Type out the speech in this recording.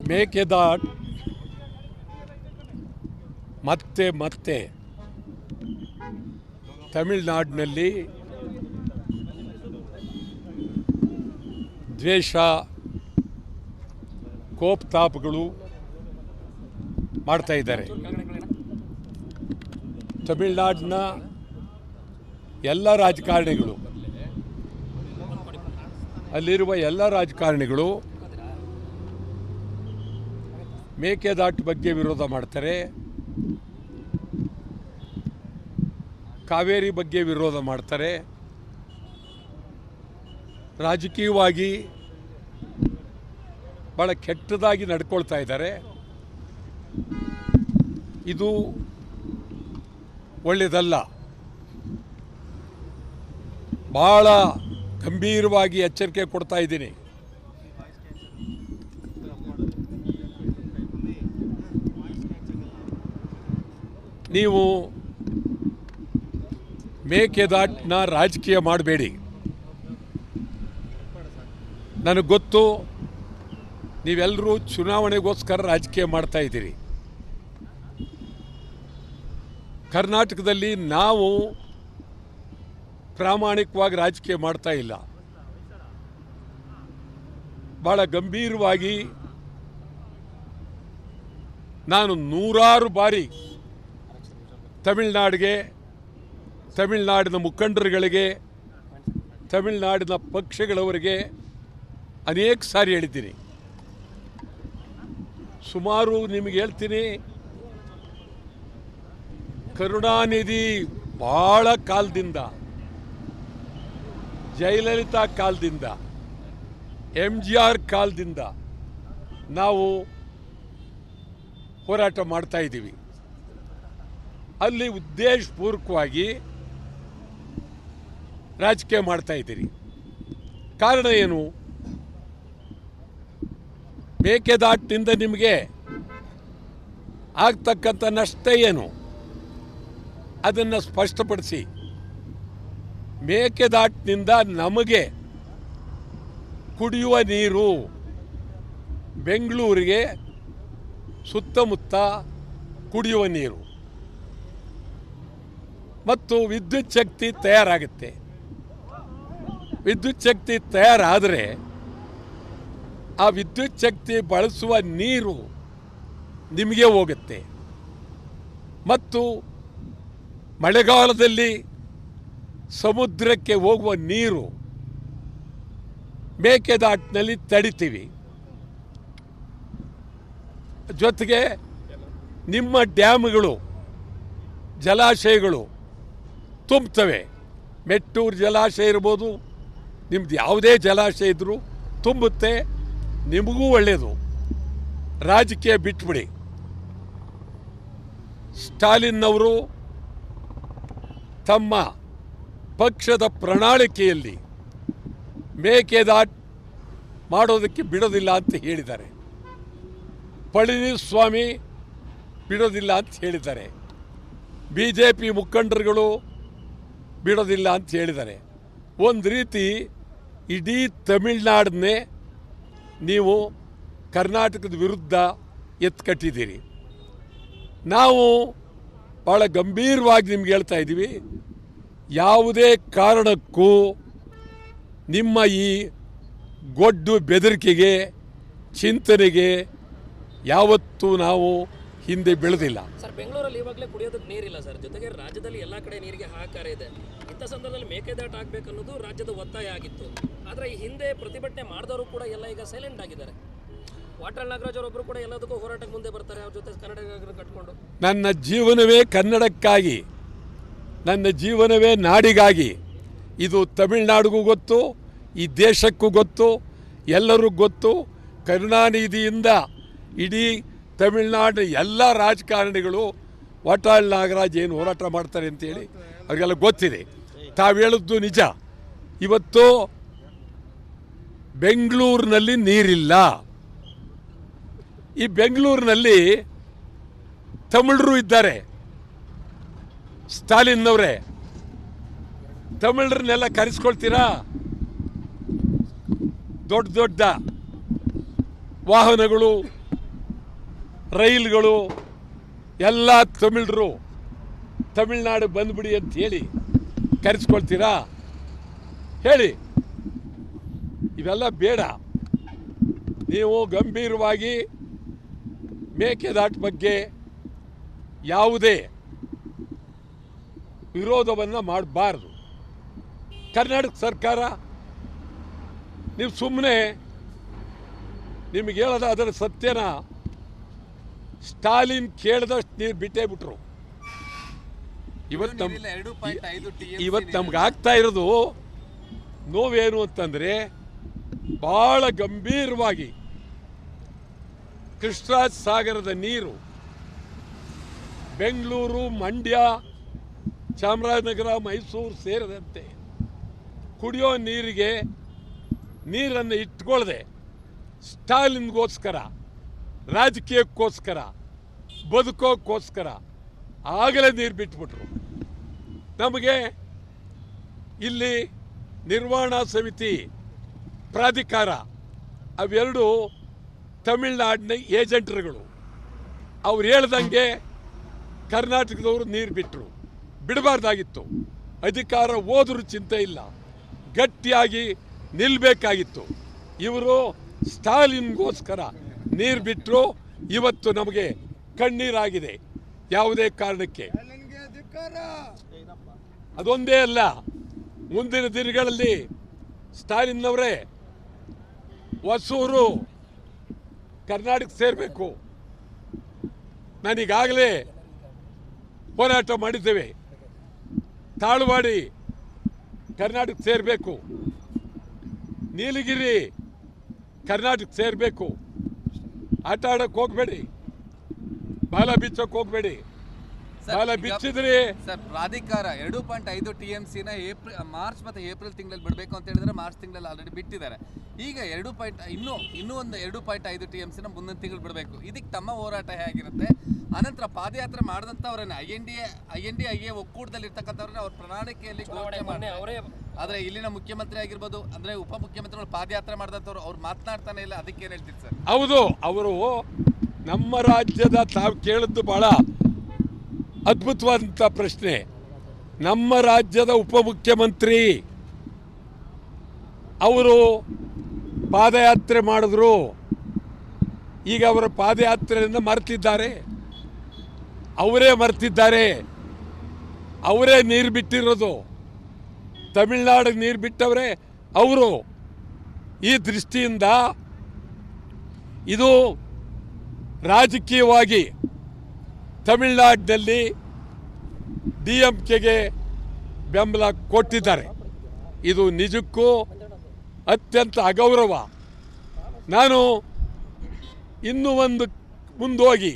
ಮೇಕೆದಾಟ್ ಮತ್ತೆ ಮತ್ತೆ ತಮಿಳುನಾಡಿನಲ್ಲಿ ದ್ವೇಷ ಕೋಪತಾಪಗಳು ಮಾಡ್ತಾ ಇದ್ದಾರೆ. ತಮಿಳುನಾಡಿನ ಎಲ್ಲ ರಾಜಕಾರಣಿಗಳು, ಅಲ್ಲಿರುವ ಎಲ್ಲ ರಾಜಕಾರಣಿಗಳು ಮೇಕೆದಾಟು ಬಗ್ಗೆ ವಿರೋಧ ಮಾಡ್ತಾರೆ, ಕಾವೇರಿ ಬಗ್ಗೆ ವಿರೋಧ ಮಾಡ್ತಾರೆ, ರಾಜಕೀಯವಾಗಿ ಭಾಳ ಕೆಟ್ಟದಾಗಿ ನಡ್ಕೊಳ್ತಾ ಇದ್ದಾರೆ. ಇದು ಒಳ್ಳೆಯದಲ್ಲ. ಭಾಳ ಗಂಭೀರವಾಗಿ ಎಚ್ಚರಿಕೆ ಕೊಡ್ತಾ ಇದ್ದೀನಿ. ನೀವು ಮೇಕೆದಾಟನ್ನ ರಾಜಕೀಯ ಮಾಡಬೇಡಿ. ನನಗೆ ಗೊತ್ತು, ನೀವೆಲ್ಲರೂ ಚುನಾವಣೆಗೋಸ್ಕರ ರಾಜಕೀಯ ಮಾಡ್ತಾ ಇದ್ದೀರಿ. ಕರ್ನಾಟಕದಲ್ಲಿ ನಾವು ಪ್ರಾಮಾಣಿಕವಾಗಿ ರಾಜಕೀಯ ಮಾಡ್ತಾ ಇಲ್ಲ. ಭಾಳ ಗಂಭೀರವಾಗಿ ನಾನು ನೂರಾರು ಬಾರಿ ತಮಿಳುನಾಡಿಗೆ, ತಮಿಳುನಾಡಿನ ಮುಖಂಡರುಗಳಿಗೆ, ತಮಿಳುನಾಡಿನ ಪಕ್ಷಗಳವರಿಗೆ ಅನೇಕ ಸಾರಿ ಹೇಳಿದ್ದೀನಿ. ಸುಮಾರು ನಿಮಗೆ ಹೇಳ್ತೀನಿ, ಕರುಣಾನಿಧಿ ಭಾಳ ಕಾಲದಿಂದ, ಜಯಲಲಿತಾ ಕಾಲದಿಂದ, MGR ಕಾಲದಿಂದ ನಾವು ಹೋರಾಟ ಮಾಡ್ತಾ ಇದ್ದೀವಿ. ಅಲ್ಲಿ ಉದ್ದೇಶಪೂರ್ವಕವಾಗಿ ರಾಜಕೀಯ ಮಾಡ್ತಾ ಇದ್ದೀರಿ. ಕಾರಣ ಏನು? ಮೇಕೆದಾಟಿನಿಂದ ನಿಮಗೆ ಆಗ್ತಕ್ಕಂಥ ನಷ್ಟ ಏನು ಅದನ್ನು ಸ್ಪಷ್ಟಪಡಿಸಿ. ಮೇಕೆದಾಟಿನಿಂದ ನಮಗೆ ಕುಡಿಯುವ ನೀರು ಬೆಂಗಳೂರಿಗೆ ಸುತ್ತಮುತ್ತ ಕುಡಿಯುವ ನೀರು ಮತ್ತು ವಿದ್ಯುತ್ ಶಕ್ತಿ ತಯಾರಾಗುತ್ತೆ. ವಿದ್ಯುತ್ ಶಕ್ತಿ ತಯಾರಾದರೆ ಆ ವಿದ್ಯುತ್ ಶಕ್ತಿ ಬಳಸುವ ನೀರು ನಿಮಗೆ ಹೋಗುತ್ತೆ ಮತ್ತು ಮಳೆಗಾಲದಲ್ಲಿ ಸಮುದ್ರಕ್ಕೆ ಹೋಗುವ ನೀರು ಮೇಕೆದಾಟಿನಲ್ಲಿ ತಡಿತೀವಿ. ಜೊತೆಗೆ ನಿಮ್ಮ ಡ್ಯಾಮ್ಗಳು, ಜಲಾಶಯಗಳು ತುಂಬುತ್ತವೆ. ಮೆಟ್ಟೂರು ಜಲಾಶಯ ಇರ್ಬೋದು, ನಿಮ್ದು ಯಾವುದೇ ಜಲಾಶಯ ಇದ್ದರೂ ತುಂಬುತ್ತೆ, ನಿಮಗೂ ಒಳ್ಳೆಯದು. ರಾಜಕೀಯ ಬಿಟ್ಬಿಡಿ. ಸ್ಟಾಲಿನ್ನವರು ತಮ್ಮ ಪಕ್ಷದ ಪ್ರಣಾಳಿಕೆಯಲ್ಲಿ ಮೇಕೆದಾಟು ಮಾಡೋದಕ್ಕೆ ಬಿಡೋದಿಲ್ಲ ಅಂತ ಹೇಳಿದ್ದಾರೆ. ಪಳನಿಸ್ವಾಮಿ ಬಿಡೋದಿಲ್ಲ ಅಂತ ಹೇಳಿದ್ದಾರೆ. BJP ಮುಖಂಡರುಗಳು ಬಿಡೋದಿಲ್ಲ ಅಂತ ಹೇಳಿದ್ದಾರೆ. ಒಂದು ರೀತಿ ಇಡೀ ತಮಿಳುನಾಡನ್ನೇ ನೀವು ಕರ್ನಾಟಕದ ವಿರುದ್ಧ ಎತ್ಕಟ್ಟಿದ್ದೀರಿ. ನಾವು ಭಾಳ ಗಂಭೀರವಾಗಿ ನಿಮ್ಗೆ ಹೇಳ್ತಾ ಇದ್ದೀವಿ, ಯಾವುದೇ ಕಾರಣಕ್ಕೂ ನಿಮ್ಮ ಈ ಗೊಡ್ಡು ಬೆದರಿಕೆಗೆ, ಚಿಂತನೆಗೆ ಯಾವತ್ತೂ ನಾವು ಹಿಂದೆ ಬೀಳೋದಿಲ್ಲ. ಸರ್, ಬೆಂಗಳೂರಲ್ಲಿ ಇವಾಗಲೇ ಕುಡಿಯೋದಕ್ಕೆ ನೀರಿಲ್ಲ ಸರ್. ಜೊತೆಗೆ ರಾಜ್ಯದಲ್ಲಿ ಎಲ್ಲ ಕಡೆ ನೀರಿಗೆ ಹಾಹಾಕಾರ ಇದೆ. ಇಂಥ ಸಂದರ್ಭದಲ್ಲಿ ಮೇಕೆದಾಟು ಆಗಬೇಕನ್ನೋದು ರಾಜ್ಯದ ಒತ್ತಾಯ ಆಗಿತ್ತು. ಆದರೆ ಈ ಹಿಂದೆ ಪ್ರತಿಭಟನೆ ಮಾಡಿದವರು ಕೂಡ ಎಲ್ಲ ಈಗ ಸೈಲೆಂಟ್ ಆಗಿದ್ದಾರೆ. ವಾಟಾಳ್ ನಾಗರಾಜ್ ಅವರೊಬ್ಬರು ಕೂಡ ಎಲ್ಲದಕ್ಕೂ ಹೋರಾಟಕ್ಕೆ ಮುಂದೆ ಬರ್ತಾರೆ, ಅವ್ರ ಜೊತೆ ಕನ್ನಡ ಕಟ್ಕೊಂಡು. ನನ್ನ ಜೀವನವೇ ಕನ್ನಡಕ್ಕಾಗಿ, ನನ್ನ ಜೀವನವೇ ನಾಡಿಗಾಗಿ. ಇದು ತಮಿಳುನಾಡಿಗೂ ಗೊತ್ತು, ಈ ದೇಶಕ್ಕೂ ಗೊತ್ತು, ಎಲ್ಲರಿಗೂ ಗೊತ್ತು. ಕರುಣಾನಿಧಿಯಿಂದ ಇಡೀ ತಮಿಳುನಾಡಿನ ಎಲ್ಲ ರಾಜಕಾರಣಿಗಳು ವಾಟಾಳ್ ನಾಗರಾಜ್ ಏನು ಹೋರಾಟ ಮಾಡ್ತಾರೆ ಅಂತೇಳಿ ಅವರಿಗೆಲ್ಲ ಗೊತ್ತಿದೆ. ತಾವು ಹೇಳಿದ್ದು ನಿಜ. ಇವತ್ತು ಬೆಂಗಳೂರಿನಲ್ಲಿ ನೀರಿಲ್ಲ. ಈ ಬೆಂಗಳೂರಿನಲ್ಲಿ ತಮಿಳರು ಇದ್ದಾರೆ. ಸ್ಟಾಲಿನ್ನವರೇ, ತಮಿಳರನ್ನೆಲ್ಲ ಕರೆಸ್ಕೊಳ್ತೀರಾ? ದೊಡ್ಡ ದೊಡ್ಡ ವಾಹನಗಳು, ರೈಲುಗಳು ಎಲ್ಲ ತಮಿಳರು ತಮಿಳ್ನಾಡು ಬಂದ್ಬಿಡಿ ಅಂತ ಹೇಳಿ ಕರೆಸ್ಕೊಳ್ತೀರಾ? ಹೇಳಿ. ಇವೆಲ್ಲ ಬೇಡ. ನೀವು ಗಂಭೀರವಾಗಿ ಮೇಕೆದಾಟು ಬಗ್ಗೆ ಯಾವುದೇ ವಿರೋಧವನ್ನು ಮಾಡಬಾರ್ದು. ಕರ್ನಾಟಕ ಸರ್ಕಾರ ನೀವು ಸುಮ್ಮನೆ ನಿಮಗೆ ಹೇಳೋದು ಅದರ ಸತ್ಯನ ಸ್ಟಾಲಿನ್ ಕೇಳಿದಷ್ಟು ನೀರು ಬಿಟ್ಟೇ ಬಿಟ್ರು. ಇವತ್ತು ನಮ್ಗೆ ಆಗ್ತಾ ಇರೋದು ನೋವೇನು ಅಂತಂದರೆ, ಭಾಳ ಗಂಭೀರವಾಗಿ ಕೃಷ್ಣರಾಜ ಸಾಗರದ ನೀರು ಬೆಂಗಳೂರು, ಮಂಡ್ಯ, ಚಾಮರಾಜನಗರ, ಮೈಸೂರು ಸೇರಿದಂತೆ ಕುಡಿಯೋ ನೀರಿಗೆ ನೀರನ್ನು ಇಟ್ಕೊಳ್ಳದೆ ಸ್ಟಾಲಿನ್ಗೋಸ್ಕರ, ರಾಜಕೀಯಕ್ಕೋಸ್ಕರ, ಬದುಕೋಕ್ಕೋಸ್ಕರ ಆಗಲೇ ನೀರು ಬಿಟ್ಬಿಟ್ರು. ನಮಗೆ ಇಲ್ಲಿ ನಿರ್ವಹಣಾ ಸಮಿತಿ, ಪ್ರಾಧಿಕಾರ ಅವೆರಡು ತಮಿಳ್ನಾಡಿನ ಏಜೆಂಟ್ರುಗಳು. ಅವ್ರು ಹೇಳ್ದಂಗೆ ಕರ್ನಾಟಕದವರು ನೀರು ಬಿಟ್ಟರು. ಬಿಡಬಾರ್ದಾಗಿತ್ತು. ಅಧಿಕಾರ ಹೋದ್ರೂ ಚಿಂತೆ ಇಲ್ಲ, ಗಟ್ಟಿಯಾಗಿ ನಿಲ್ಲಬೇಕಾಗಿತ್ತು. ಇವರು ಸ್ಟಾಲಿನ್ಗೋಸ್ಕರ ನೀರು ಬಿಟ್ಟರು. ಇವತ್ತು ನಮಗೆ ಕಣ್ಣೀರಾಗಿದೆ. ಯಾವುದೇ ಕಾರಣಕ್ಕೆ ಅದೊಂದೇ ಅಲ್ಲ, ಮುಂದಿನ ದಿನಗಳಲ್ಲಿ ಸ್ಟಾಲಿನ್ನವರೇ ಹೊಸೂರು ಕರ್ನಾಟಕ ಸೇರಬೇಕು. ನಾನೀಗಾಗಲೇ ಹೋರಾಟ ಮಾಡಿದ್ದೇವೆ. ತಾಳ್ವಾಡಿ ಕರ್ನಾಟಕ ಸೇರಬೇಕು, ನೀಲಗಿರಿ ಕರ್ನಾಟಕ ಸೇರಬೇಕು. ಆಟ ಆಡೋಕ್ಕೆ ಹೋಗಬೇಡಿ, ಬಾಲ ಬಿಚ್ಚೋಕೆ ಹೋಗಬೇಡಿ. ಬಾಲ ಬಿಚ್ಚಿದ್ರಿ ಸರ್, ಪ್ರಾಧಿಕಾರ 2.5 TMC ನ ಮಾರ್ಚ್ ಮತ್ತು ಏಪ್ರಿಲ್ ತಿಂಗಳಲ್ಲಿ ಬಿಡಬೇಕು ಅಂತ ಹೇಳಿದ್ರೆ ಮಾರ್ಚ್ ತಿಂಗಳಲ್ಲಿ ಆಲ್ರೆಡಿ ಬಿಟ್ಟಿದ್ದಾರೆ. ಈಗ ಇನ್ನೂ ಒಂದು 2.5 TMC ನ ಮುಂದಿನ ತಿಂಗಳು ಬಿಡಬೇಕು. ಇದಕ್ಕೆ ತಮ್ಮ ಹೋರಾಟ ಹೇಗಿರುತ್ತೆ? ಅನಂತರ ಪಾದಯಾತ್ರೆ ಮಾಡಿದಂಥವ್ರನ್ನ INDIA ಒಕ್ಕೂಟದಲ್ಲಿ ಇರ್ತಕ್ಕಂಥವ್ರನ್ನ ಅವ್ರ ಪ್ರಣಾಳಿಕೆಯಲ್ಲಿ ಘೋಷಣೆ ಮಾಡ್ತಾರೆ. ಆದರೆ ಇಲ್ಲಿನ ಮುಖ್ಯಮಂತ್ರಿ ಆಗಿರ್ಬೋದು, ಅಂದರೆ ಉಪಮುಖ್ಯಮಂತ್ರಿಗಳು ಪಾದಯಾತ್ರೆ ಮಾಡಿದಂಥವ್ರು ಅವ್ರು ಮಾತನಾಡ್ತಾನೆ ಇಲ್ಲ. ಅದಕ್ಕೆ ಏನು ಹೇಳ್ತೀರಿ ಸರ್? ಹೌದು, ಅವರು ನಮ್ಮ ರಾಜ್ಯದ ತಾವು ಕೇಳಿದ್ದು ಭಾಳ ಅದ್ಭುತವಾದಂಥ ಪ್ರಶ್ನೆ. ನಮ್ಮ ರಾಜ್ಯದ ಉಪಮುಖ್ಯಮಂತ್ರಿ ಅವರು ಪಾದಯಾತ್ರೆ ಮಾಡಿದ್ರು. ಈಗ ಅವರ ಪಾದಯಾತ್ರೆಯಿಂದ ಮರೆತಿದ್ದಾರೆ. ಅವರೇ ಮರೆತಿದ್ದಾರೆ. ಅವರೇ ನೀರು ಬಿಟ್ಟಿರೋದು. ತಮಿಳ್ನಾಡಿಗೆ ನೀರು ಬಿಟ್ಟವರೇ ಅವರು. ಈ ದೃಷ್ಟಿಯಿಂದ ಇದು ರಾಜಕೀಯವಾಗಿ ತಮಿಳ್ನಾಡಿನಲ್ಲಿ DMKಗೆ ಬೆಂಬಲ ಕೊಟ್ಟಿದ್ದಾರೆ. ಇದು ನಿಜಕ್ಕೂ ಅತ್ಯಂತ ಅಗೌರವ. ನಾನು ಇನ್ನೂ ಒಂದು ಮುಂದೋಗಿ